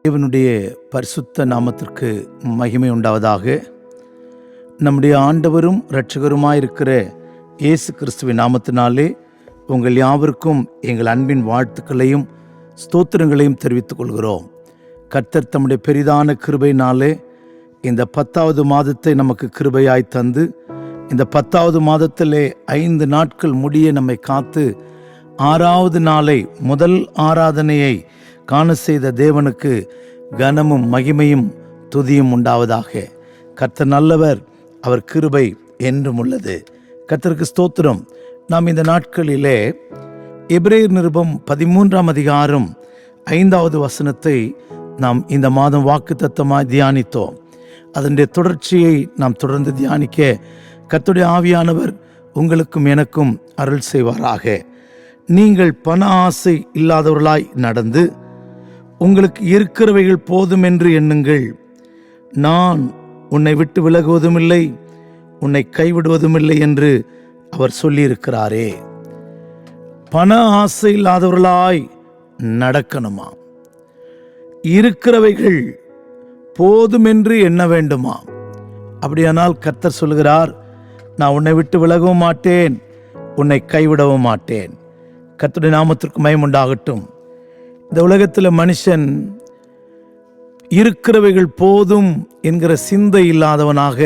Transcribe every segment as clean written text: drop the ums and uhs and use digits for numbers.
தேவனுடைய பரிசுத்த நாமத்திற்கு மகிமை உண்டாவதாக. நம்முடைய ஆண்டவரும் இரட்சகருமாயிருக்கிற இயேசு கிறிஸ்துவின் நாமத்தினாலே உங்கள் யாவருக்கும் எங்கள் அன்பின் வாழ்த்துக்களையும் ஸ்தோத்திரங்களையும் தெரிவித்துக் கொள்கிறோம். கர்த்தர் தம்முடைய பெரிதான கிருபையினாலே இந்த 10வது மாதத்தை நமக்கு கிருபையாய் தந்து, இந்த 10வது மாதத்திலே 5 நாட்கள் முடிய நம்மை காத்து 6வது நாளை முதல் ஆராதனையை காண செய்த தேவனுக்கு கனமும் மகிமையும் துதியும் உண்டாவதாக. கர்த்தர் நல்லவர், அவர் கிருபை என்றும் உள்ளது. கர்த்தருக்கு ஸ்தோத்திரம். நாம் இந்த நாட்களிலே எபிரேயர் நிருபம் 13ஆம் அதிகாரம் 5வது வசனத்தை நாம் இந்த மாதம் வாக்குத்தத்தமாய் தியானித்தோம். அதனுடைய தொடர்ச்சியை நாம் தொடர்ந்து தியானிக்க கர்த்தருடைய ஆவியானவர் உங்களுக்கும் எனக்கும் அருள் செய்வாராக. நீங்கள் பண ஆசை இல்லாதவர்களாய் நடந்து உங்களுக்கு இருக்கிறவைகள் போதும் என்று எண்ணுங்கள். நான் உன்னை விட்டு விலகுவதும் இல்லை, உன்னை கைவிடுவதும் இல்லை என்று அவர் சொல்லியிருக்கிறாரே. பண ஆசை இல்லாதவர்களாய் நடக்கணுமா? இருக்கிறவைகள் போதும் என்று எண்ண வேண்டுமா? அப்படியானால் கர்த்தர் சொல்கிறார், நான் உன்னை விட்டு விலகவும் மாட்டேன், உன்னை கைவிடவும் மாட்டேன். கர்த்தருடைய நாமத்திற்கு மகிமை உண்டாகட்டும். இந்த உலகத்தில் மனுஷன் இருக்கிறவைகள் போதும் என்கிற சிந்தை இல்லாதவனாக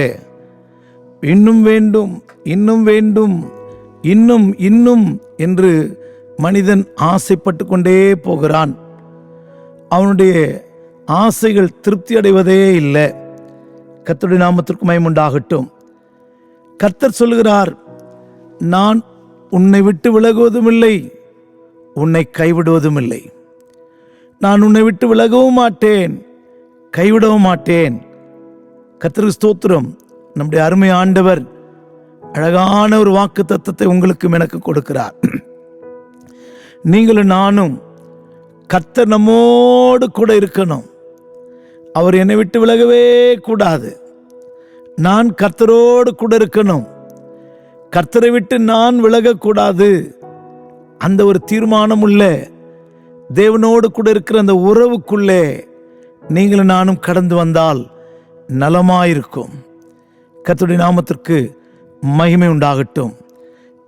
இன்னும் வேண்டும், இன்னும் வேண்டும், இன்னும் இன்னும் என்று மனிதன் ஆசைப்பட்டு கொண்டே போகிறான். அவனுடைய ஆசைகள் திருப்தி அடைவதே இல்லை. கர்த்தருடைய நாமத்திற்கு மகிமை உண்டாகட்டும். கர்த்தர் சொல்கிறார், நான் உன்னை விட்டு விலகுவதும் இல்லை, உன்னை கைவிடுவதும் இல்லை. நான் உன்னை விட்டு விலகவும் மாட்டேன், கைவிடவும் மாட்டேன். கர்த்தருக்கு ஸ்தோத்திரம். நம்முடைய அருமை ஆண்டவர் அழகான ஒரு வாக்கு தத்தத்தை உங்களுக்கும் எனக்கு கொடுக்கிறார். நீங்களும் நானும் கர்த்தர் நம்மோடு கூட இருக்கணும். அவர் என்னை விட்டு விலகவே கூடாது. நான் கர்த்தரோடு கூட இருக்கணும். கர்த்தரை விட்டு நான் விலகக்கூடாது. அந்த ஒரு தீர்மானம் உள்ள தேவனோடு கூட இருக்கிற அந்த உறவுக்குள்ளே நீங்களும் நானும் கடந்து வந்தால் நலமாயிருக்கும். கர்த்தருடைய நாமத்திற்கு மகிமை உண்டாகட்டும்.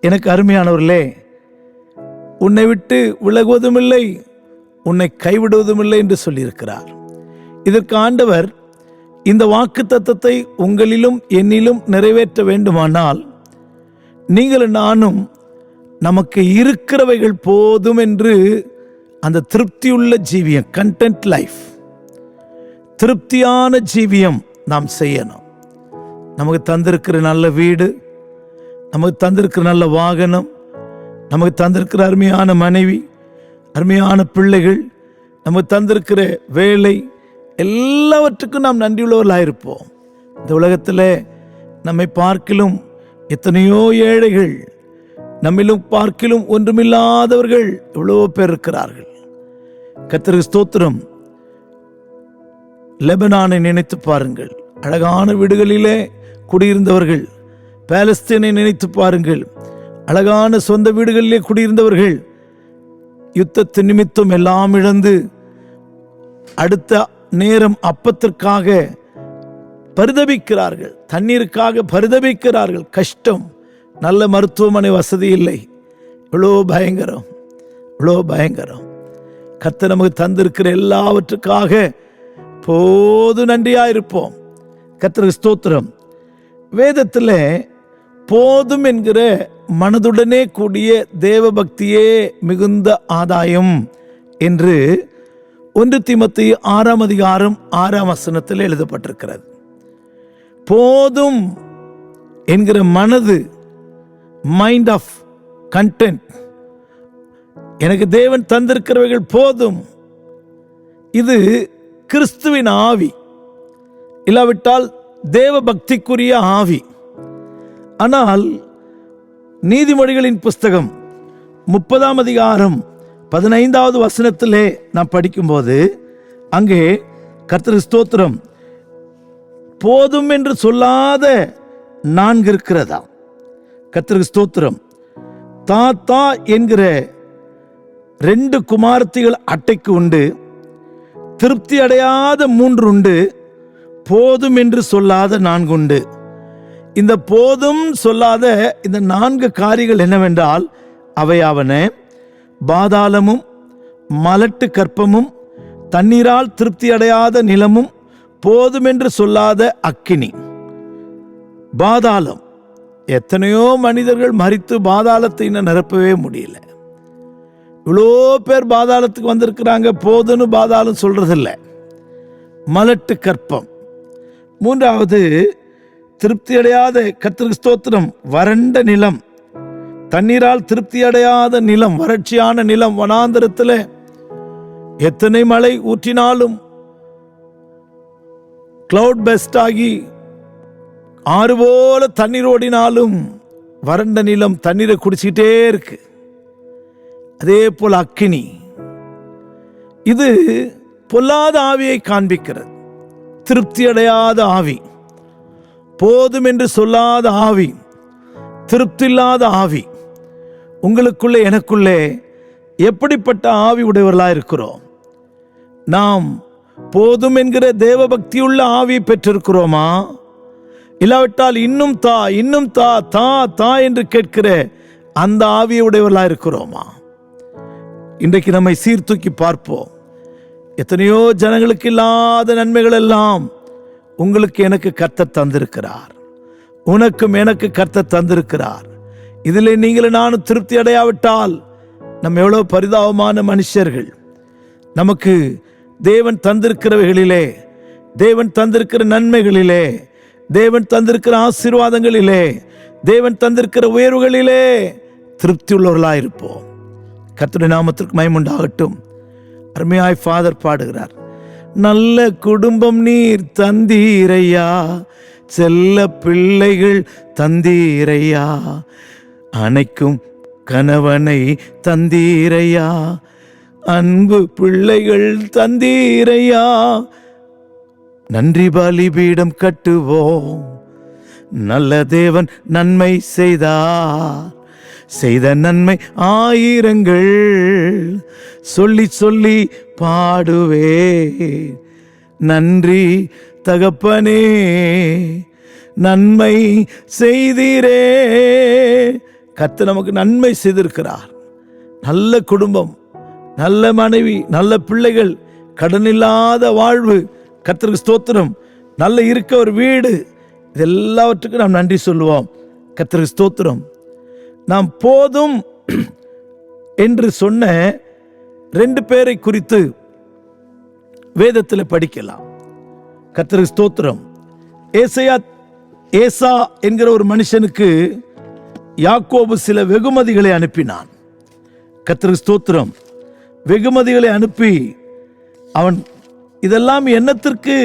எனக்கு அருமையானவர்களே, உன்னை விட்டு விலகுவதும் இல்லை, உன்னை கைவிடுவதும் இல்லை என்று சொல்லியிருக்கிறார். இதற்கு ஆண்டவர் இந்த வாக்கு தத்தத்தை உங்களிலும் என்னிலும் நிறைவேற்ற வேண்டுமானால் நீங்களும் நானும் நமக்கு இருக்கிறவைகள் போதும் என்று அந்த திருப்தியுள்ள ஜீவியம், கண்டென்ட் லைஃப், திருப்தியான ஜீவியம் நாம் செய்யணும். நமக்கு தந்திருக்கிற நல்ல வீடு, நமக்கு தந்திருக்கிற நல்ல வாகனம், நமக்கு தந்திருக்கிற அருமையான மனைவி, அருமையான பிள்ளைகள், நமக்கு தந்திருக்கிற வேலை, எல்லாவற்றுக்கும் நாம் நன்றியுள்ளவர்களாயிருப்போம். இந்த உலகத்தில் நம்மை பார்க்கிலும் எத்தனையோ ஏழைகள், நம்மிலும் பார்க்கிலும் ஒன்றுமில்லாதவர்கள் எவ்வளவோ பேர் இருக்கிறார்கள். கர்த்தருக்கு ஸ்தோத்திரம். லெபனானை நினைத்து பாருங்கள், அழகான வீடுகளிலே குடியிருந்தவர்கள். பாலஸ்தீனை நினைத்து பாருங்கள், அழகான சொந்த வீடுகளிலே குடியிருந்தவர்கள் யுத்தத்தின் நிமித்தம் எல்லாம் இழந்து அடுத்த நேரம் அப்பத்திற்காக பரிதபிக்கிறார்கள், தண்ணீருக்காக பரிதபிக்கிறார்கள். கஷ்டம், நல்ல மருத்துவமனை வசதி இல்லை. இவ்வளோ பயங்கரம், இவ்வளோ பயங்கரம். கர்த்தர் நமக்கு தந்திருக்கிற எல்லாவற்றுக்காக போது நன்றியாயிருப்போம். கர்த்தருக்கு ஸ்தோத்திரம். வேதத்தில் போதும் என்கிற மனதுடனே கூடிய தேவ பக்தியே மிகுந்த ஆதாயம் என்று 1 தீமோத்தேயு 6ஆம் அதிகாரம் 6ஆம் வசனத்தில் எழுதப்பட்டிருக்கிறது. போதும் என்கிற மனது, மைண்ட் ஆஃப் கண்டென்ட், எனக்கு தேவன் தந்திருக்கிறவைகள் போதும். இது கிறிஸ்துவின் ஆவி, இல்லாவிட்டால் தேவ பக்திக்குரிய ஆவி. ஆனால் நீதிமொழிகளின் புஸ்தகம் 30ஆம் அதிகாரம் 15வது வசனத்திலே நாம் படிக்கும்போது அங்கே கர்த்தருக்கு ஸ்தோத்திரம், போதும் என்று சொல்லாத 4 இருக்கிறதா. கர்த்தருக்கு ஸ்தோத்திரம். தாத்தா என்கிற 2 குமாரத்திகள் அட்டைக்கு உண்டு. திருப்தி அடையாத 3 உண்டு, போதும் என்று சொல்லாத 4 உண்டு. இந்த போதும் சொல்லாத இந்த 4 காரியங்கள் என்னவென்றால், அவையாவன பாதாளமும் மலட்டு கற்பமும் தண்ணீரால் திருப்தி அடையாத நிலமும் போதும் என்று சொல்லாத அக்கினி. பாதாளம், எத்தனையோ மனிதர்கள் மரித்து பாதாளத்தை இன்னும் நிரப்பவே முடியல. இவ்வளோ பேர் பாதாளத்துக்கு வந்திருக்கிறாங்க, போதுன்னு பாதாளம் சொல்றதில்ல. மலட்டு கற்பம். 3வது திருப்தி அடையாத, கர்த்தருக்கு ஸ்தோத்திரம், வறண்ட நிலம், தண்ணீரால் திருப்தி அடையாத நிலம், வறட்சியான நிலம். வனாந்தரத்தில் எத்தனை மழை ஊற்றினாலும், கிளவுட் பெஸ்ட் ஆகி ஆறு போல தண்ணீர் ஓடினாலும் வறண்ட நிலம் தண்ணீரை குடிச்சிட்டே இருக்கு. அதே போல அக்கினி, இது பொல்லாத ஆவியை காண்பிக்கிறது. திருப்தி அடையாத ஆவி, போதும் என்று சொல்லாத ஆவி, திருப்தி இல்லாத ஆவி. உங்களுக்குள்ளே எனக்குள்ளே எப்படிப்பட்ட ஆவி உடையவர்களாக இருக்கிறோம்? நாம் போதும் என்கிற தேவ பக்தியுள்ள ஆவியை பெற்றிருக்கிறோமா? இல்லாவிட்டால் இன்னும் தா, இன்னும் தா, தா தா என்று கேட்கிற அந்த ஆவியை உடையவர்களாக இருக்கிறோமா? இன்றைக்கு நம்மை சீர்தூக்கி பார்ப்போம். எத்தனையோ ஜனங்களுக்கு இல்லாத நன்மைகள் எல்லாம் உங்களுக்கு எனக்கு கர்த்தர் தந்திருக்கிறார். உனக்கும் எனக்கு கர்த்தர் தந்திருக்கிறார். இதில் நீங்களும் நானும் திருப்தி அடையாவிட்டால் நம்ம எவ்வளவு பரிதாபமான மனுஷர்கள். நமக்கு தேவன் தந்திருக்கிறவைகளிலே, தேவன் தந்திருக்கிற நன்மைகளிலே, தேவன் தந்திருக்கிற ஆசீர்வாதங்களிலே, தேவன் தந்திருக்கிற உயர்வுகளிலே திருப்தி உள்ளவர்களாக இருப்போம். கர்த்தருடைய நாமத்திற்கு மகிமை உண்டாகட்டும். அருமையாய் ஃபாதர் பாடுகிறார், நல்ல குடும்பம் நீர் தந்தீரையா, செல்ல பிள்ளைகள் தந்தீரையா, அணைக்கும் கணவனை தந்தீரையா, அன்பு பிள்ளைகள் தந்தீரையா, நன்றி பலிபீடம் கட்டுவோம், நல்ல தேவன் நன்மை செய்தார், செய்த நன்மை ஆயிரங்கள் சொல்லி சொல்லி பாடுவே, நன்றி தகப்பனே நன்மை செய்தீரே. கர்த்தர் நமக்கு நன்மை செய்திருக்கிறார். நல்ல குடும்பம், நல்ல மனைவி, நல்ல பிள்ளைகள், கடனில்லாத வாழ்வு, கர்த்தருக்கு ஸ்தோத்திரம், நல்ல இருக்க ஒரு வீடு, இது எல்லாவற்றுக்கும் நாம் நன்றி சொல்லுவோம். கர்த்தருக்கு ஸ்தோத்திரம். நாம் போதும் என்று சொன்ன 2 பேரை குறித்து வேதத்தில் படிக்கலாம். கர்த்தருக்கு ஸ்தோத்திரம். ஏசா என்கிற ஒரு மனுஷனுக்கு யாக்கோபு சில வெகுமதிகளை அனுப்பினான். கர்த்தருக்கு ஸ்தோத்திரம். வெகுமதிகளை அனுப்பி அவன் இதெல்லாம் என்னத்திற்கு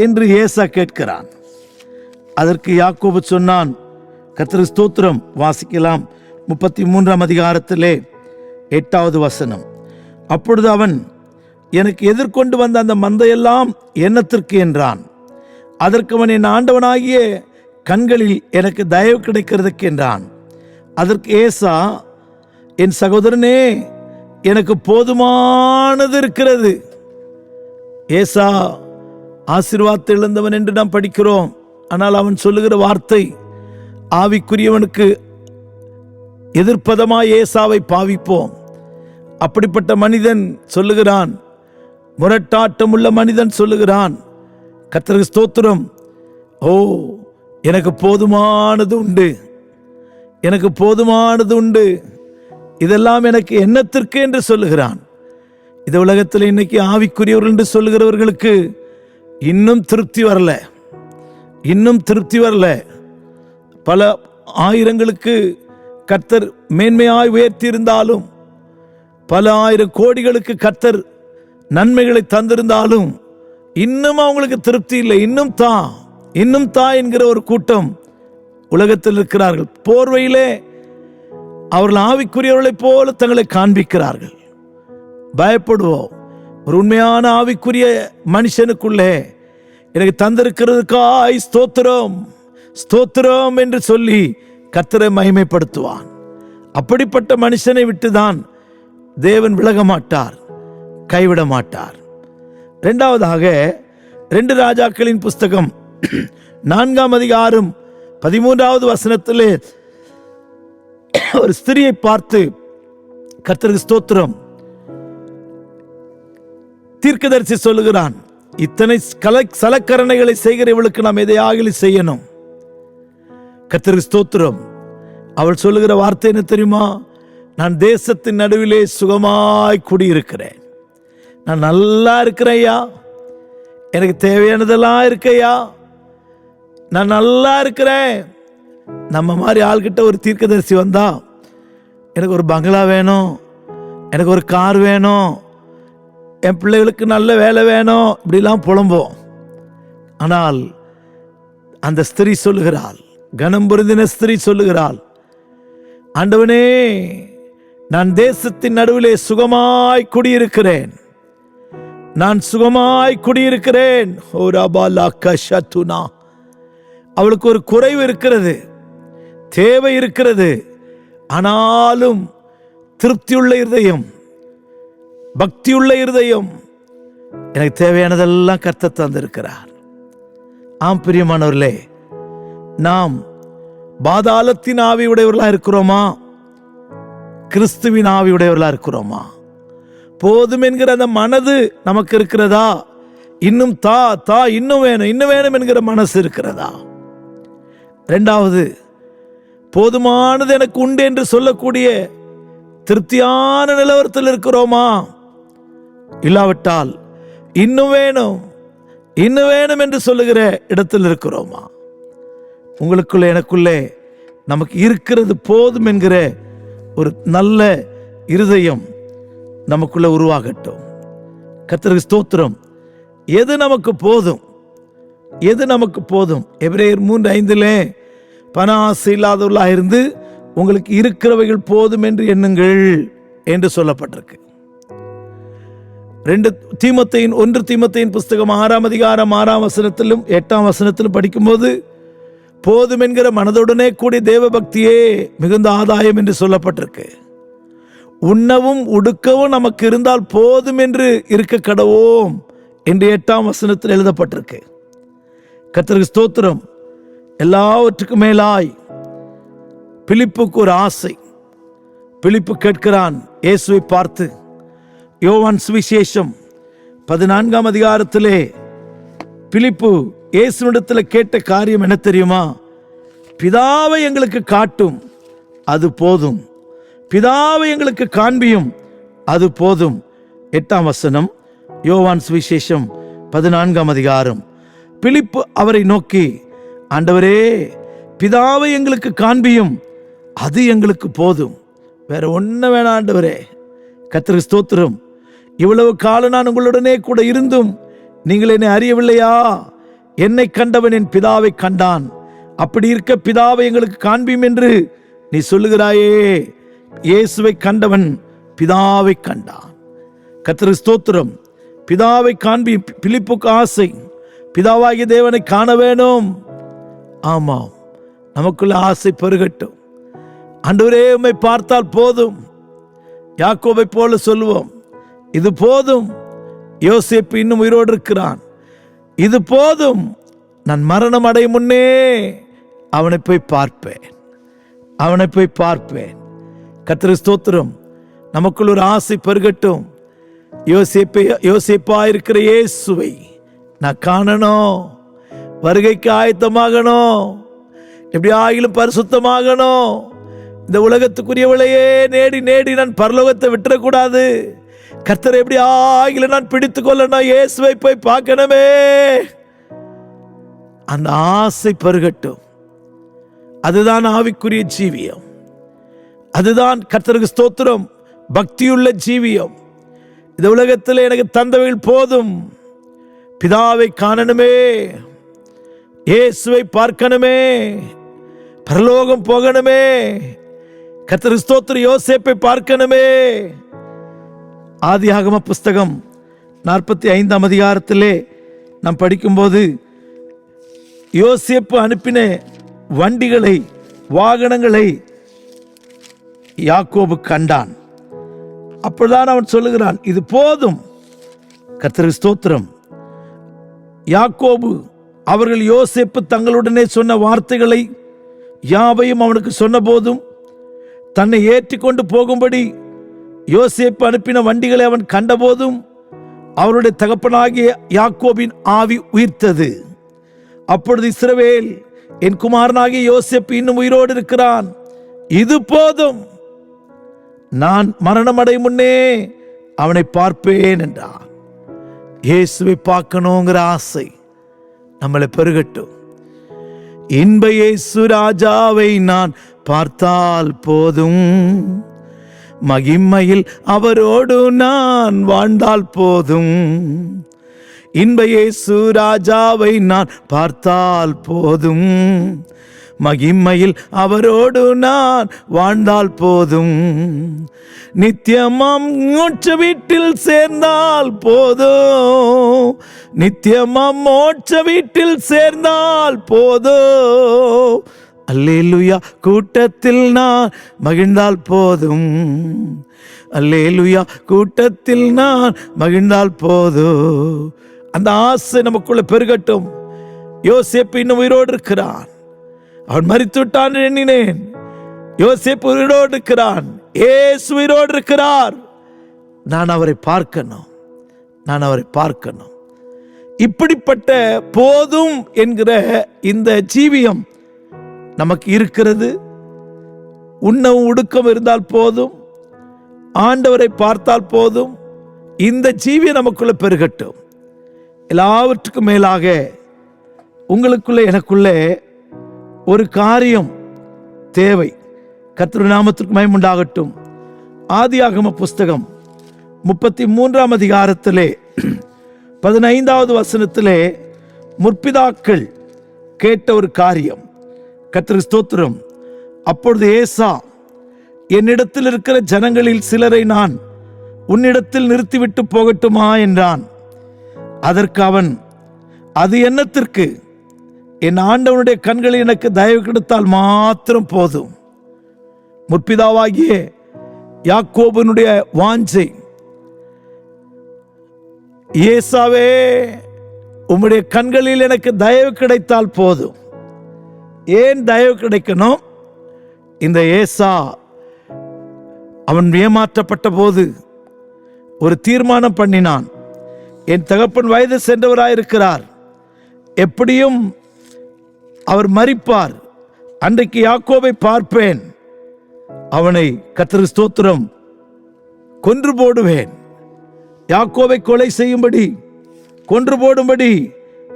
என்று ஏசா கேட்கிறான். அதற்கு யாக்கோபு சொன்னான். கர்த்தருக்கு ஸ்தோத்திரம். வாசிக்கலாம் 33ஆம் அதிகாரத்திலே 8வது வசனம். அப்பொழுது அவன், எனக்கு எதிர்கொண்டு வந்த அந்த மந்தையெல்லாம் என்னத்திற்கு என்றான். அதற்கு அவன், என் ஆண்டவனாகிய கண்களில் எனக்கு தயவு கிடைக்கிறதுக்கு என்றான். அதற்கு ஏசா, என் சகோதரனே, எனக்கு போதுமானது இருக்கிறது. ஏசா ஆசீர்வாதத்தை இழந்தவன் என்று நாம் படிக்கிறோம். ஆனால் அவன் சொல்லுகிற வார்த்தை ஆவிக்குரியவனுக்கு எதிர்ப்பதமாய் ஏசாவை பாவிப்போம். அப்படிப்பட்ட மனிதன் சொல்லுகிறான், முரட்டாட்டம் உள்ள மனிதன் சொல்லுகிறான், கர்த்தருக்கு ஸ்தோத்திரம், ஓ எனக்கு போதுமானது உண்டு, எனக்கு போதுமானது உண்டு, இதெல்லாம் எனக்கு என்னத்திற்கு என்று சொல்லுகிறான். இந்த உலகத்தில் இன்னைக்கு ஆவிக்குரியவர்கள் என்று சொல்லுகிறவர்களுக்கு இன்னும் திருப்தி வரல, இன்னும் திருப்தி வரல. பல ஆயிரங்களுக்கு கர்த்தர் மேன்மையாய் உயர்த்தி இருந்தாலும், பல ஆயிரம் கோடிகளுக்கு கர்த்தர் நன்மைகளை தந்திருந்தாலும் இன்னும் அவங்களுக்கு திருப்தி இல்லை. இன்னும் தா, இன்னும் தா என்கிற ஒரு கூட்டம் உலகத்தில் இருக்கிறார்கள். போர்வையிலே அவர்கள் ஆவிக்குரியவர்களைப் போல தங்களை காண்பிக்கிறார்கள். பயப்படுவோம். ஒரு உண்மையான ஆவிக்குரிய மனுஷனுக்குள்ளே எனக்கு தந்திருக்கிறதுக்காய் ஸ்தோத்திரம், ஸ்தோத்திரம் என்று சொல்லி கர்த்தரை மகிமைப்படுத்துவான். அப்படிப்பட்ட மனுஷனை விட்டுதான் தேவன் விலக மாட்டார், கைவிட மாட்டார். இரண்டாவதாக 2 ராஜாக்களின் புஸ்தகம் 4ஆம் அதிகாரம் 13வது வசனத்திலே ஒரு ஸ்திரியை பார்த்து கர்த்தருக்கு ஸ்தோத்திரம், தீர்க்கதரிசி சொல்லுகிறான், இத்தனை சலக்கரணைகளை செய்கிற இவளுக்கு நாம் எதையாகிலும் செய்யணும். கர்த்தருக்கு ஸ்தோத்திரம். அவள் சொல்லுகிற வார்த்தை என்ன தெரியுமா? நான் தேசத்தின் நடுவிலே சுகமாய் குடியிருக்கிறேன். நான் நல்லா இருக்கிறேன் ஐயா, எனக்கு தேவையானதெல்லாம் இருக்கையா, நான் நல்லா இருக்கிறேன். நம்ம மாதிரி ஆள்கிட்ட ஒரு தீர்க்கதரிசி வந்தா, எனக்கு ஒரு பங்களா வேணும், எனக்கு ஒரு கார் வேணும், என் பிள்ளைகளுக்கு நல்ல வேலை வேணும், இப்படிலாம் புலம்போம். ஆனால் அந்த ஸ்திரீ சொல்லுகிறாள், கனம் பொருந்தின ஸ்திரீ சொல்லுகிறாள், ஆண்டவனே, நான் தேசத்தின் நடுவிலே சுகமாய் குடியிருக்கிறேன், நான் சுகமாய் குடியிருக்கிறேன். அவளுக்கு ஒரு குறைவு இருக்கிறது, தேவை இருக்கிறது. ஆனாலும் திருப்தியுள்ள இருதயம், பக்தியுள்ள இருதயம், எனக்கு தேவையானதெல்லாம் கர்த்தர் தந்திருக்கிறார். ஆம் பிரியமானவர்களே, நாம் பாதாளத்தின் ஆவி உடையவர்களா இருக்கிறோமா? கிறிஸ்துவின் ஆவி உடையவர்களா இருக்கிறோமா? போதும் என்கிற அந்த மனது நமக்கு இருக்கிறதா? இன்னும் தா இன்னும் வேணும் என்கிற மனசு இருக்கிறதா? இரண்டாவது, போதுமானது எனக்கு உண்டு என்று சொல்லக்கூடிய திருப்தியான நிலவரத்தில் இருக்கிறோமா? இல்லாவிட்டால் இன்னும் வேணும் என்று சொல்லுகிற இடத்தில் இருக்கிறோமா? உங்களுக்குள்ள எனக்குள்ளே நமக்கு இருக்கிறது போதும் என்கிற ஒரு நல்ல இருதயம் நமக்குள்ள உருவாகட்டும். கர்த்தருக்கு ஸ்தோத்திரம். எது நமக்கு போதும்? எது நமக்கு போதும்? எபிரேயர் 3:5 பண ஆசை இல்லாதவர்களாக இருந்து உங்களுக்கு இருக்கிறவைகள் போதும் என்று எண்ணுங்கள் என்று சொல்லப்பட்டிருக்கு. 1 தீமோத்தேயின் புஸ்தகம் 6ஆம் அதிகாரம் 6ஆம் வசனத்திலும் 8ஆம் வசனத்திலும் படிக்கும்போது, போதும் என்கிற மனதுடனே கூடிய தேவ பக்தியே மிகுந்த ஆதாயம் என்று சொல்லப்பட்டிருக்கு. உண்ணவும் உடுக்கவும் நமக்கு இருந்தால் போதும் என்று இருக்க கடவோம் என்று 8ஆம் வசனத்தில் எழுதப்பட்டிருக்கு. கர்த்தருக்கு ஸ்தோத்திரம். எல்லாவற்றுக்கும் மேலாய் பிலிப்புக்கு ஒரு ஆசை. பிலிப்பு கேட்கிறான் இயேசுவை பார்த்து. யோவான் சுவிசேஷம் 14ஆம் அதிகாரத்திலே பிலிப்பு இயேசுவிடத்தில் கேட்ட காரியம் என்ன தெரியுமா? பிதாவை எங்களுக்கு காட்டும், அது போதும். பிதாவை எங்களுக்கு காண்பியும், அது போதும். 8ஆம் வசனம், யோவான் சுவிசேஷம் 14ஆம் அதிகாரம். பிலிப்பு அவரை நோக்கி, ஆண்டவரே, பிதாவை எங்களுக்கு காண்பியும், அது எங்களுக்கு போதும், வேற ஒன்றும் வேணாம் ஆண்டவரே. கர்த்தருக்கு ஸ்தோத்திரம். இவ்வளவு காலம் நான் உங்களுடனே கூட இருந்தும் நீங்கள் என்னை அறியவில்லையா? என்னை கண்டவன் என் பிதாவை கண்டான். அப்படி இருக்க பிதாவை எங்களுக்கு காண்பியும் என்று நீ சொல்லுகிறாயே. இயேசுவை கண்டவன் பிதாவை கண்டான். கர்த்தருக்கு ஸ்தோத்திரம். பிதாவை காண்பி. பிலிப்புக்கு ஆசை, பிதாவாகிய தேவனை காண வேணும். ஆமாம், நமக்குள்ள ஆசை பெருகட்டும். ஆண்டவரே, உம்மை பார்த்தால் போதும். யாக்கோபை போல சொல்லுவோம், இது போதும். யோசேப்பு இன்னும் உயிரோடு இருக்கிறான். இது போதும். நான் மரணம் அடையும் முன்னே அவனை போய் பார்ப்பேன். கர்த்தருக்கு ஸ்தோத்திரம். நமக்குள் ஒரு ஆசை பெருகட்டும். யோசேப்பா இருக்கிற இயேசுவை நான் காணணும், வருகைக்கு ஆயத்தமாகணும், எப்படி ஆகிலும் பரிசுத்தமாகணும். இந்த உலகத்துக்குரியவளையே நேடி நான் பரலோகத்தை விட்டுறக்கூடாது. கர்த்தரை எப்படி ஆகிலும் நான் பிடித்து கொள்ளணும், இயேசுவை போய் பார்க்கணுமே. அந்த ஆசை பெருகட்டும். அதுதான் ஆவிக்குரிய ஜீவியம். அதுதான் கர்த்தருக்கு ஸ்தோத்திரம், பக்தியுள்ள ஜீவியம். இந்த உலகத்தில் எனக்கு தந்தவைகள் போதும். பிதாவை காணணுமே, இயேசுவை பார்க்கணுமே, பரலோகம் போகணுமே. கர்த்தருக்கு ஸ்தோத்திரம். யோசேப்பை பார்க்கணுமே. ஆதியாகம புஸ்தகம் 45ஆம் அதிகாரத்திலே நாம் படிக்கும்போது, யோசேப்பு அனுப்பின வண்டிகளை, வாகனங்களை யாக்கோபு கண்டான். அப்பொழுதுதான் அவன் சொல்லுகிறான், இது போதும், கர்த்தருக்கு ஸ்தோத்திரம். யாக்கோபு அவர்கள் யோசேப்பு தங்களுடனே சொன்ன வார்த்தைகளை யாவையும் அவனுக்கு சொன்ன போதும், தன்னை ஏற்றிக்கொண்டு போகும்படி யோசேப்பு அனுப்பின வண்டிகளை அவன் கண்டபோதும் அவருடைய தகப்பனாகிய யாக்கோபின் ஆவி உயிர்த்தது. அப்பொழுது இஸ்ரவேல், என் குமாரனாகிய யோசேப்பு இன்னும் உயிரோடு இருக்கிறான், இது போதும், நான் மரணமடை முன்னே அவனை பார்ப்பேன் என்றான். இயேசுவை பார்க்கணுங்கிற ஆசை நம்மளை பெருகட்டும். இன்ப இயேசு ராஜாவை நான் பார்த்தால் போதும், மகிமையில் அவரோடு நான் வாழ்ந்தால் போதும். இன்ப இயேசு ராஜாவை நான் பார்த்தால் போதும், மகிமையில் அவரோடு நான் வாழ்ந்தால் போதும். நித்தியமாம் மோட்ச வீட்டில் சேர்ந்தால் போதும், நித்தியமாம் மோட்ச வீட்டில் சேர்ந்தால் போதும். அல்லேலூயா கூட்டத்தில் நான் மகிழ்ந்தால் போதும், அல்லேலூயா கூட்டத்தில் நான் மகிழ்ந்தால் போதும். அந்த ஆசை நமக்குள்ள பெருகட்டும். யோசேப்பு இன்னும் உயிரோடு இருக்கிறான். அவன் மரித்து விட்டான் எண்ணினேன். யோசேப்பு உயிரோடு இருக்கிறான். இயேசு உயிரோடு இருக்கிறார். நான் அவரை பார்க்கணும், நான் அவரை பார்க்கணும். இப்படிப்பட்ட போதும் என்கிற இந்த ஜீவியம் நமக்கு இருக்கிறது. உண்ணவும் உடுக்கம் இருந்தால் போதும், ஆண்டவரை பார்த்தால் போதும். இந்த ஜீவியம் நமக்குள்ள பெருகட்டும். எல்லாவற்றுக்கும் மேலாக உங்களுக்குள்ளே எனக்குள்ளே ஒரு காரியம் தேவை. கர்த்தருடைய நாமத்திற்கு மகிமை உண்டாகட்டும். ஆதியாகம புஸ்தகம் 33ஆம் அதிகாரத்திலே 15வது வசனத்திலே முற்பிதாக்கள் கேட்ட ஒரு காரியம். கர்த்தருக்கு ஸ்தோத்திரம். அப்பொழுது ஏசா, என்னிடத்தில் இருக்கிற ஜனங்களில் சிலரை நான் உன்னிடத்தில் நிறுத்திவிட்டு போகட்டுமா என்றான். அதற்கு அவன், அது என்னத்திற்கு? என் ஆண்டவனுடைய கண்களில் எனக்கு தயவு கிடைத்தால் மாத்திரம் போதும். முற்பிதாவாகிய யாக்கோபனுடைய வாஞ்சை, ஏசாவே, உம்முடைய கண்களில் எனக்கு தயவு கிடைத்தால் போதும். ஏன் தயவு கிடைக்கணும்? இந்த ஏசா அவன் ஏமாற்றப்பட்ட போது ஒரு தீர்மானம் பண்ணினான். என் தகப்பன் வயது சென்றவராயிருக்கிறார், எப்படியும் அவர் மரிப்பார், அன்றைக்கு யாக்கோபை பார்ப்பேன், அவனை கர்த்தருக்கு ஸ்தோத்திரம் கொன்று போடுவேன். யாக்கோபை கொலை செய்யும்படி, கொன்று போடும்படி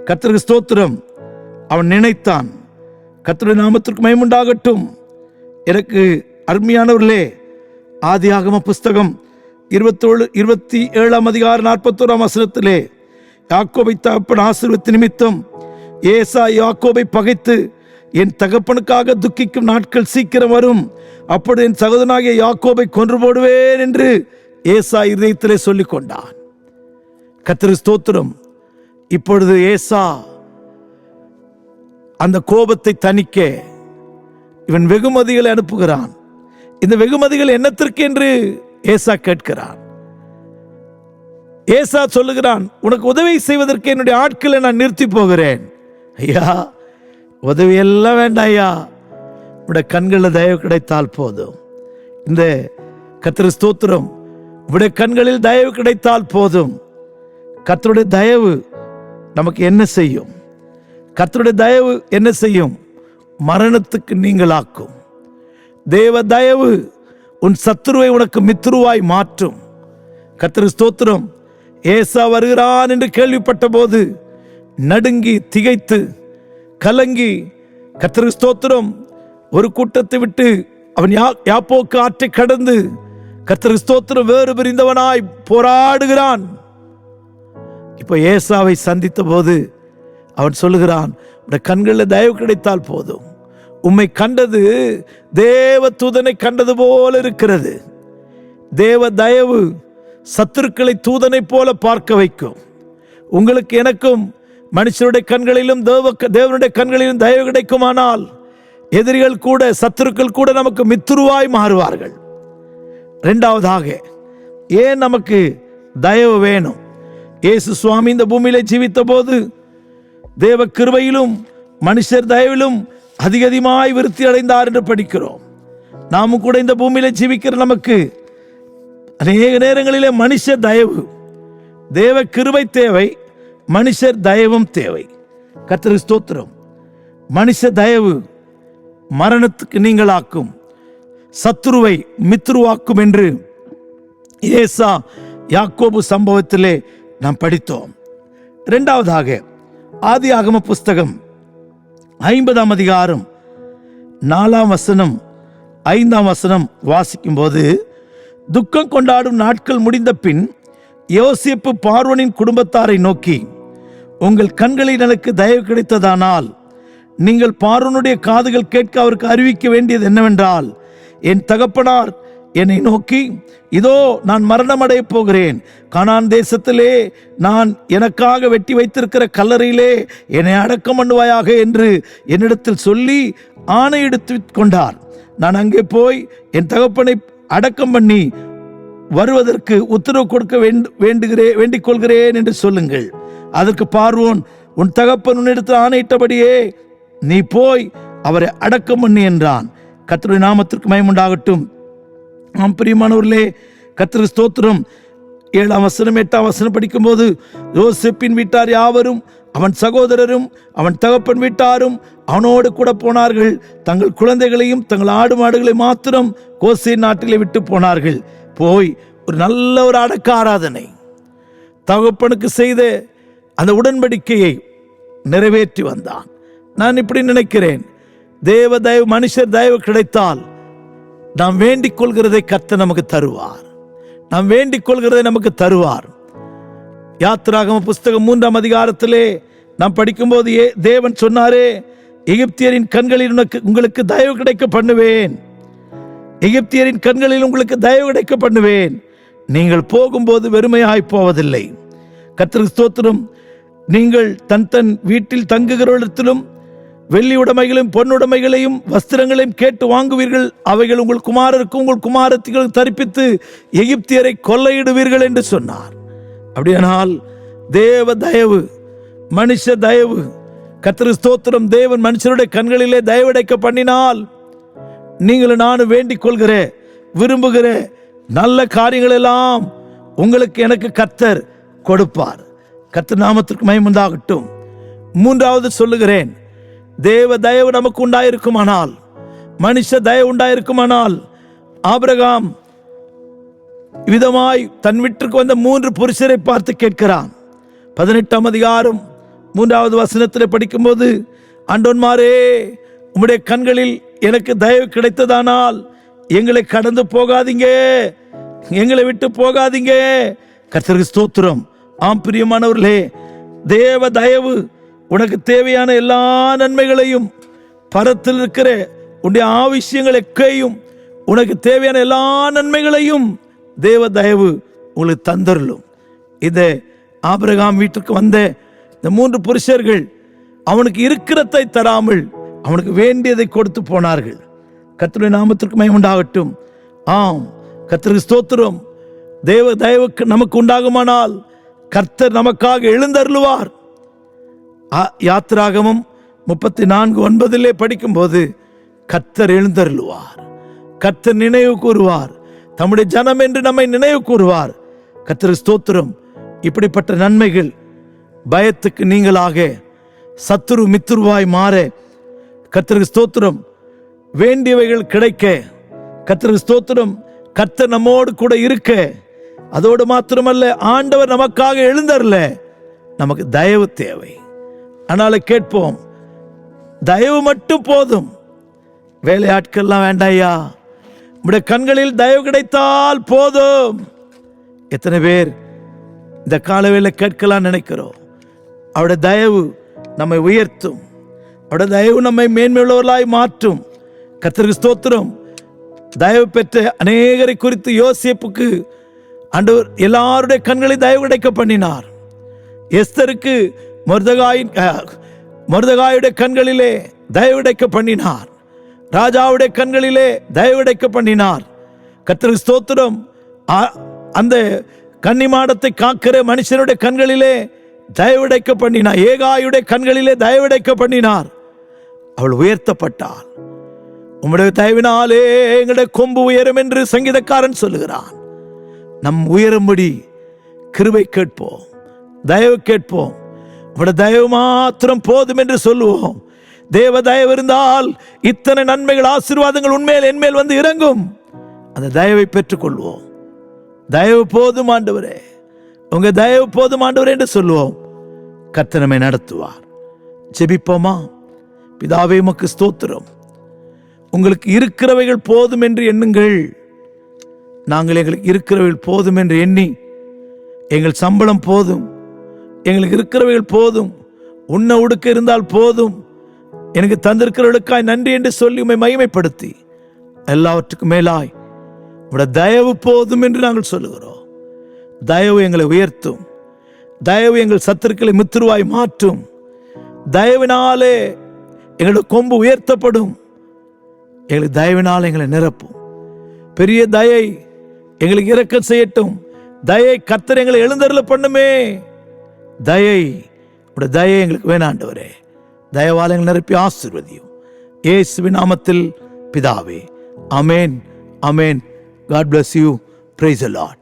கர்த்தருக்கு ஸ்தோத்திரம் அவன் நினைத்தான். கர்த்தருடைய நாமத்திற்கு மகிமை உண்டாகட்டும். எனக்கு அருமையானவர்களே, ஆதியாகம புஸ்தகம் 27ஆம் அதிகாரம் 41ஆம் வசனத்திலே, யாக்கோபை தகப்பன் ஆசீர்வதித்த நிமித்தம் ஏசா யாக்கோபை பகைத்து, என் தகப்பனுக்காக துக்கிக்கும் நாட்கள் சீக்கிரம் வரும், அப்பொழுது என் சகோதரனாகிய யாக்கோபை கொன்று போடுவேன் என்று ஏசா இதயத்திலே சொல்லிக் கொண்டான். கர்த்தருக்கு ஸ்தோத்திரம். இப்பொழுது ஏசா அந்த கோபத்தை தணிக்க இவன் வெகுமதிகளை அனுப்புகிறான். இந்த வெகுமதிகள் என்னத்திற்கு என்று ஏசா கேட்கிறான். ஏசா சொல்லுகிறான், உனக்கு உதவி செய்வதற்கு என்னுடைய ஆட்களை நான் நிறுத்தி போகிறேன். ஐயா, உதவி எல்லாம் வேண்டாம் ஐயா, உடைய கண்களில் தயவு கிடைத்தால் போதும். இந்த கர்த்தருக்கு ஸ்தோத்திரம், உடைய கண்களில் தயவு கிடைத்தால் போதும். கர்த்தருடைய தயவு நமக்கு என்ன செய்யும்? கர்த்தருடைய தயவு என்ன செய்யும்? மரணத்துக்கு நீங்களாக்கும். தேவ தயவு உன் சத்துருவை உனக்கு மித்ருவாய் மாற்றும். கர்த்தருக்கு ஸ்தோத்திரம். ஏசா வருகிறான் என்று கேள்விப்பட்ட போது நடுங்கி திகைத்து கலங்கி, கர்த்தருக்கு ஸ்தோத்திரம், ஒரு கூட்டத்தை விட்டு அவன் யாப்போக்கு ஆற்றை கடந்து கர்த்தருக்கு ஸ்தோத்திரம் வேறு பிரிந்தவனாய் போராடுகிறான். இப்போ ஏசாவை சந்தித்த போது அவன் சொல்லுகிறான், உடைய கண்களில் தயவு கிடைத்தால் போதும். உம்மை கண்டது தேவ தூதனை கண்டது போல இருக்கிறது. தேவ தயவு சத்துருக்களை தூதனை போல பார்க்க வைக்கும். உங்களுக்கு எனக்கும் மனுஷருடைய கண்களிலும் தேவனுடைய கண்களிலும் தயவு கிடைக்குமானால் எதிரிகள் கூட, சத்துருக்கள் கூட நமக்கு மித்துருவாய் மாறுவார்கள். இரண்டாவதாக, ஏன் நமக்கு தயவு வேணும்? இயேசு சுவாமி இந்த பூமியிலே ஜீவித்த போது தேவ கிருபையிலும் மனுஷர் தயவிலும் அதிகமாய் விருத்தி அடைந்தார் என்று படிக்கிறோம். நாமும் கூட இந்த பூமியில ஜீவிக்கிற நமக்கு அநேக நேரங்களிலே மனுஷர் தயவு, தேவ கிருபை தேவை, மனுஷர் தயவும் தேவை. கர்த்தருக்கு ஸ்தோத்திரம். மனுஷ தயவு மரணத்துக்கு நீங்களாக்கும், சத்துருவை மித்ருவாக்கும் என்று ஏசா யாக்கோபு சம்பவத்திலே நாம் படித்தோம். இரண்டாவதாக ஆதியாகம புஸ்தகம் 50ஆம் அதிகாரம் 4ஆம் வசனம் 5ஆம் வசனம் வாசிக்கும் போது, துக்கம் கொண்டாடும் நாட்கள் முடிந்த பின் யோசேப்பு பார்வோனின் குடும்பத்தாரை நோக்கி, உங்கள் கண்களில் எனக்கு தயவு கிடைத்ததானால் நீங்கள் பார்வோனுடைய காதுகள் கேட்க அவருக்கு அறிவிக்க வேண்டியது என்னவென்றால், என் தகப்பனார் என்னை நோக்கி, இதோ நான் மரணமடைய போகிறேன், கானான் தேசத்திலே நான் எனக்காக வெட்டி வைத்திருக்கிற கல்லறையிலே என்னை அடக்கம் பண்ணுவாயாக என்று என்னிடத்தில் சொல்லி ஆணையெடுத்து கொண்டார். நான் அங்கே போய் என் தகப்பனை அடக்கம் பண்ணி வருவதற்கு உத்தரவு கொடுக்க வேண்டிக் கொள்கிறேன் என்று சொல்லுங்கள். அதற்கு பார்வோன், உன் தகப்பன் உன்னிடத்தில் ஆணையிட்டபடியே நீ போய் அவரை அடக்கம் பண்ணி என்றான். கர்த்தருடைய நாமத்திற்கு மகிமை உண்டாகட்டும். ஆம் பிரியமானவர்களே, கர்த்தருக்கு ஸ்தோத்திரம். 7ஆம் வசனம் 8ஆம் வசனம் படிக்கும்போது, யோசேப்பின் வீட்டார் யாவரும் அவன் சகோதரரும் அவன் தகப்பன் வீட்டாரும் அவனோடு கூட போனார்கள். தங்கள் குழந்தைகளையும் தங்கள் ஆடு மாடுகளை மாத்திரம் கோசேன் நாட்டிலே விட்டு போனார்கள். போய் ஒரு நல்ல ஒரு அடக்க ஆராதனை, தகப்பனுக்கு செய்த அந்த உடன்படிக்கையை நிறைவேற்றி வந்தான். நான் இப்படி நினைக்கிறேன், தேவ தயவு, மனுஷர் தயவு கிடைத்தால் நாம் வேண்டிக் கொள்கிறதை கர்த்தர் நமக்கு தருவார். நாம் வேண்டிக் கொள்கிறதை நமக்கு தருவார். யாத்திராகம புஸ்தகம் 3ஆம் அதிகாரத்திலே நாம் படிக்கும்போது தேவன் சொன்னாரே, எகிப்தியரின் கண்களில் உங்களுக்கு தயவு கிடைக்க பண்ணுவேன், எகிப்தியரின் கண்களில் உங்களுக்கு தயவு கிடைக்க பண்ணுவேன், நீங்கள் போகும்போது வெறுமையாய் போவதில்லை. கர்த்தருக்கு ஸ்தோத்திரம். நீங்கள் தன் வீட்டில் தங்குகிறவர்களிடத்திலும் வெள்ளி உடைமைகளையும் பொன்னுடைமைகளையும் வஸ்திரங்களையும் கேட்டு வாங்குவீர்கள், அவைகள் உங்கள் குமாரருக்கும் உங்கள் குமாரத்திகளுக்கு தரிப்பித்து எகிப்தியரை கொள்ளையிடுவீர்கள் என்று சொன்னார். அப்படியானால் தேவ தயவு, மனுஷ தயவு, கர்த்தருக்கு ஸ்தோத்திரம். தேவன் மனுஷருடைய கண்களிலே தயவடைக்க பண்ணினால் நீங்களும் நானும் வேண்டிக் கொள்கிற விரும்புகிற நல்ல காரியங்கள் எல்லாம் உங்களுக்கு எனக்கு கர்த்தர் கொடுப்பார். கர்த்தர் நாமத்திற்கு மகிமை உண்டாகட்டும். மூன்றாவது சொல்லுகிறேன், தேவ தயவு நமக்கு உண்டாயிருக்குமானால், மனுஷ தயவு உண்டாயிருக்குமானால், ஆபிரகாம் விதமாய் தன் வீட்டிற்கு வந்த 3 புருஷரை பார்த்து கேட்கிறான். 18ஆம் அதிகாரம் 3ஆவது வசனத்தில் படிக்கும்போது, ஆண்டவன்மாரே, உம்முடைய கண்களில் எனக்கு தயவு கிடைத்ததானால் எங்களை கடந்து போகாதீங்க, எங்களை விட்டு போகாதீங்க. கர்த்தருக்கு ஸ்தோத்திரம். ஆம் பிரியமானவர்களே, தேவ தயவு உனக்கு தேவையான எல்லா நன்மைகளையும், பரத்தில் இருக்கிற உன்னுடைய ஆവശ്யங்கள் எக்கையும், உனக்கு தேவையான எல்லா நன்மைகளையும் தேவ தயவு உங்களுக்கு தந்தருளும். இதை ஆபிரகாம் வீட்டுக்கு வந்த இந்த 3 புருஷர்கள் அவனுக்கு இருக்கிறதை தராமல் அவனுக்கு வேண்டியதை கொடுத்து போனார்கள். கர்த்தருடைய நாமத்திற்கு மகிமை உண்டாகட்டும். ஆம், கர்த்தருக்கு ஸ்தோத்திரம். தேவ தயவு நமக்கு உண்டாகுமானால் கர்த்தர் நமக்காக எழுந்தருளுவார். யாத்திராகமம் 34:9 படிக்கும்போது, கர்த்தர் எழுந்தருளுவார், கர்த்தர் நினைவு கூறுவார், தம்முடைய ஜனம் என்று நம்மை நினைவு கூறுவார். கர்த்தருக்கு ஸ்தோத்திரம். இப்படிப்பட்ட நன்மைகள் பயத்துக்கு நீங்களாக, சத்துரு மித்துருவாய் மாற, கர்த்தருக்கு ஸ்தோத்திரம், வேண்டியவைகள் கிடைக்க, கர்த்தருக்கு ஸ்தோத்திரம், கர்த்தர் நம்மோடு கூட இருக்க, அதோடு மாத்திரமல்ல, ஆண்டவர் நமக்காக எழுந்தருள நமக்கு தயவு தேவை. அதனால கேட்போம், தயவு மட்டும் போதும், வேலையாட்கள்லாம் வேண்டாயா, உடைய கண்களில் தயவு கிடைத்தால் போதும். எத்தனை பேர் இந்த காலவேளை கேட்கலாம் நினைக்கிறோம். அவருடைய தயவு நம்மை உயர்த்தும், அவருடைய தயவு நம்மை மேன்மையுள்ளவர்களாய் மாற்றும். கர்த்தருக்கு ஸ்தோத்திரம். தயவு பெற்ற அநேகரை குறித்து யோசேப்புக்கு ஆண்டவர் எல்லாருடைய கண்களை தயவு கிடைக்க பண்ணினார். எஸ்தருக்கு மொர்தெகாயுடைய கண்களிலே தயவு கிடைக்க பண்ணினார். ராஜாவுடைய கண்களிலே தயவு கிடைக்க பண்ணினார். கர்த்தருக்கு ஸ்தோத்திரம். அந்த கன்னிமாடத்தை காக்கிற மனுஷனுடைய கண்களிலே தயவிடைக்க பண்ணினார். ஏகாயுடைய கண்களிலே தயவிடைக்க பண்ணினார். அவள் உயர்த்தப்பட்டாள். உம்முடைய தயவினாலே எங்களுடைய கொம்பு உயரும் என்று சங்கீதக்காரன் சொல்லுகிறான். நம் உயரும்படி கிருபை கேட்போம், தயவு கேட்போம். உம்முடைய தயவு மாத்திரம் போதும் என்று சொல்லுவோம். தேவ தயவு இருந்தால் இத்தனை நன்மைகள், ஆசீர்வாதங்கள் உண்மையில் என்மேல் வந்து இறங்கும். அந்த தயவை பெற்றுக்கொள்வோம். தயவு போதும் ஆண்டவரே, உங்க தயவு போதும் ஆண்டவரே என்று சொல்லுவோம். கர்த்தர் நம்மை நடத்துவார். ஜெபிப்போமா? பிதாவே, உமக்கு ஸ்தோத்திரம். உங்களுக்கு இருக்கிறவைகள் போதும் என்று எண்ணுங்கள். நாங்கள் எங்களுக்கு இருக்கிறவைகள் போதும் என்று எண்ணி, எங்கள் சம்பளம் போதும், எங்களுக்கு இருக்கிறவைகள் போதும், உண்ண உடுக்க இருந்தால் போதும், எனக்கு தந்திருக்கிறவர்களுக்காய் நன்றி என்று சொல்லி உம்மை மகிமைப்படுத்தி, எல்லாவற்றுக்கும் மேலாய் உம்முடைய தயவு போதும் என்று நாங்கள் சொல்லுகிறோம். தயவு எங்களை உயர்த்தும். தயவு எங்கள் சத்துருக்களை மித்திருவாய் மாற்றும். தயவினாலே எங்களுடைய கொம்பு உயர்த்தப்படும். எங்களுக்கு தயவினால் எங்களை நிரப்பும். பெரிய தயை எங்களுக்கு இரக்கம் செய்யட்டும். தயை கர்த்தர் எங்களை எழுந்தருள பண்ணுமே. தயை எங்களுக்கு வேணாண்டவரே. தயவால் எங்களை நிரப்பி ஆசீர்வதியும். இயேசுவின் நாமத்தில் பிதாவே, ஆமென், ஆமென். God bless you. Praise the Lord.